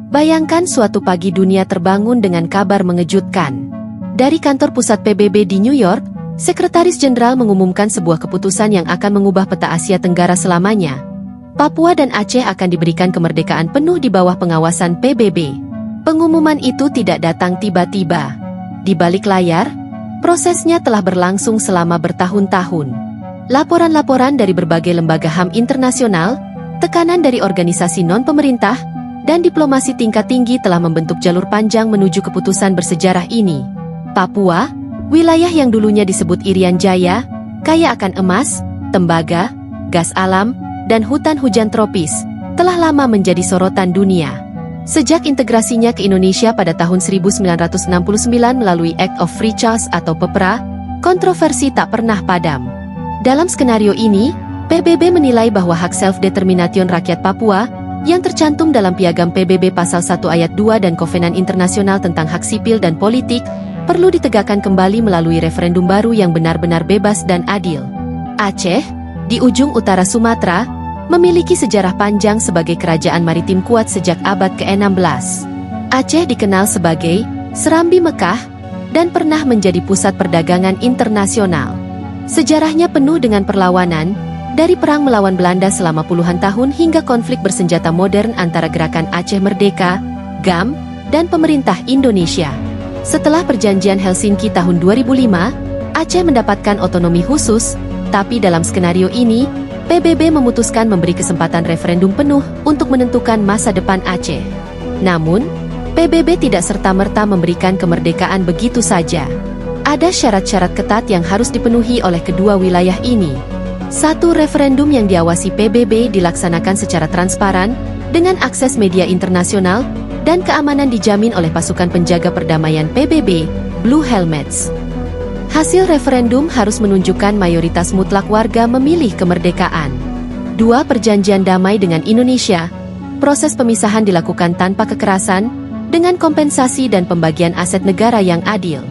Bayangkan suatu pagi dunia terbangun dengan kabar mengejutkan. Dari kantor pusat PBB di New York, Sekretaris Jenderal mengumumkan sebuah keputusan yang akan mengubah peta Asia Tenggara selamanya. Papua dan Aceh akan diberikan kemerdekaan penuh di bawah pengawasan PBB. Pengumuman itu tidak datang tiba-tiba. Di balik layar, prosesnya telah berlangsung selama bertahun-tahun. Laporan-laporan dari berbagai lembaga HAM internasional, tekanan dari organisasi non-pemerintah, dan diplomasi tingkat tinggi telah membentuk jalur panjang menuju keputusan bersejarah ini. Papua, wilayah yang dulunya disebut Irian Jaya, kaya akan emas, tembaga, gas alam, dan hutan hujan tropis, telah lama menjadi sorotan dunia. Sejak integrasinya ke Indonesia pada tahun 1969 melalui Act of Free Choice atau PEPRA, kontroversi tak pernah padam. Dalam skenario ini, PBB menilai bahwa hak self-determination rakyat Papua yang tercantum dalam Piagam PBB Pasal 1 Ayat 2 dan Kovenan Internasional tentang Hak Sipil dan Politik perlu ditegakkan kembali melalui referendum baru yang benar-benar bebas dan adil. Aceh, di ujung utara Sumatera, memiliki sejarah panjang sebagai kerajaan maritim kuat sejak abad ke-16. Aceh dikenal sebagai Serambi Mekah dan pernah menjadi pusat perdagangan internasional. Sejarahnya penuh dengan perlawanan, dari perang melawan Belanda selama puluhan tahun hingga konflik bersenjata modern antara Gerakan Aceh Merdeka, GAM, dan pemerintah Indonesia. Setelah perjanjian Helsinki tahun 2005, Aceh mendapatkan otonomi khusus, tapi dalam skenario ini, PBB memutuskan memberi kesempatan referendum penuh untuk menentukan masa depan Aceh. Namun, PBB tidak serta-merta memberikan kemerdekaan begitu saja. Ada syarat-syarat ketat yang harus dipenuhi oleh kedua wilayah ini. Satu, referendum yang diawasi PBB dilaksanakan secara transparan, dengan akses media internasional, dan keamanan dijamin oleh pasukan penjaga perdamaian PBB, Blue Helmets. Hasil referendum harus menunjukkan mayoritas mutlak warga memilih kemerdekaan. Dua, perjanjian damai dengan Indonesia. Proses pemisahan dilakukan tanpa kekerasan, dengan kompensasi dan pembagian aset negara yang adil.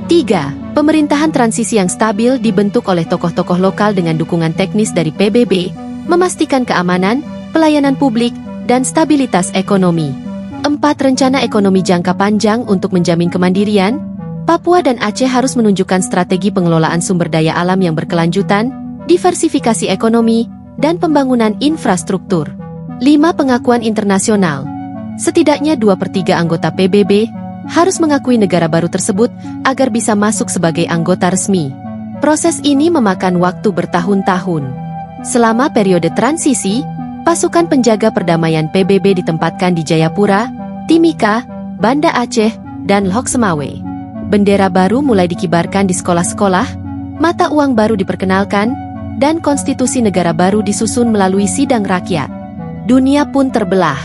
Tiga, pemerintahan transisi yang stabil dibentuk oleh tokoh-tokoh lokal dengan dukungan teknis dari PBB, memastikan keamanan, pelayanan publik, dan stabilitas ekonomi. Empat, rencana ekonomi jangka panjang untuk menjamin kemandirian. Papua dan Aceh harus menunjukkan strategi pengelolaan sumber daya alam yang berkelanjutan, diversifikasi ekonomi, dan pembangunan infrastruktur. 5. Pengakuan internasional. Setidaknya 2/3 anggota PBB harus mengakui negara baru tersebut agar bisa masuk sebagai anggota resmi. Proses ini memakan waktu bertahun-tahun. Selama periode transisi, pasukan penjaga perdamaian PBB ditempatkan di Jayapura, Timika, Banda Aceh, dan Lhokseumawe. Bendera baru mulai dikibarkan di sekolah-sekolah, mata uang baru diperkenalkan, dan konstitusi negara baru disusun melalui sidang rakyat. Dunia pun terbelah.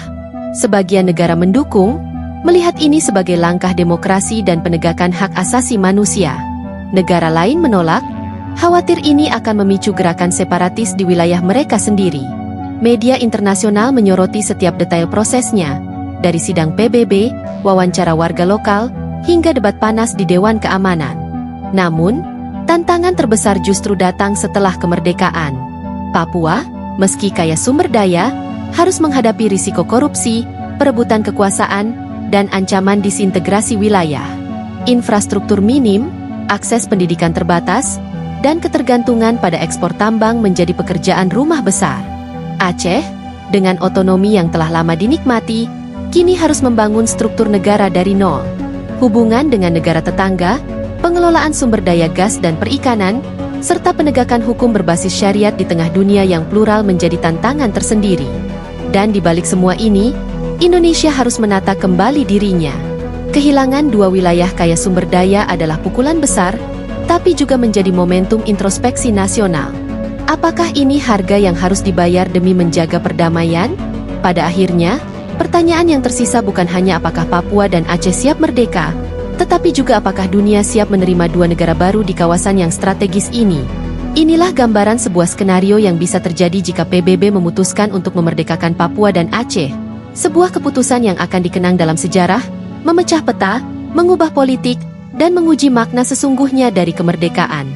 Sebagian negara mendukung, melihat ini sebagai langkah demokrasi dan penegakan hak asasi manusia. Negara lain menolak, khawatir ini akan memicu gerakan separatis di wilayah mereka sendiri. Media internasional menyoroti setiap detail prosesnya, dari sidang PBB, wawancara warga lokal, hingga debat panas di Dewan Keamanan. Namun, tantangan terbesar justru datang setelah kemerdekaan. Papua, meski kaya sumber daya, harus menghadapi risiko korupsi, perebutan kekuasaan, dan ancaman disintegrasi wilayah. Infrastruktur minim, akses pendidikan terbatas, dan ketergantungan pada ekspor tambang menjadi pekerjaan rumah besar. Aceh, dengan otonomi yang telah lama dinikmati, kini harus membangun struktur negara dari nol. Hubungan dengan negara tetangga, pengelolaan sumber daya gas dan perikanan, serta penegakan hukum berbasis syariat di tengah dunia yang plural menjadi tantangan tersendiri. Dan di balik semua ini, Indonesia harus menata kembali dirinya. Kehilangan dua wilayah kaya sumber daya adalah pukulan besar, tapi juga menjadi momentum introspeksi nasional. Apakah ini harga yang harus dibayar demi menjaga perdamaian? Pada akhirnya, pertanyaan yang tersisa bukan hanya apakah Papua dan Aceh siap merdeka, tetapi juga apakah dunia siap menerima dua negara baru di kawasan yang strategis ini. Inilah gambaran sebuah skenario yang bisa terjadi jika PBB memutuskan untuk memerdekakan Papua dan Aceh. Sebuah keputusan yang akan dikenang dalam sejarah, memecah peta, mengubah politik, dan menguji makna sesungguhnya dari kemerdekaan.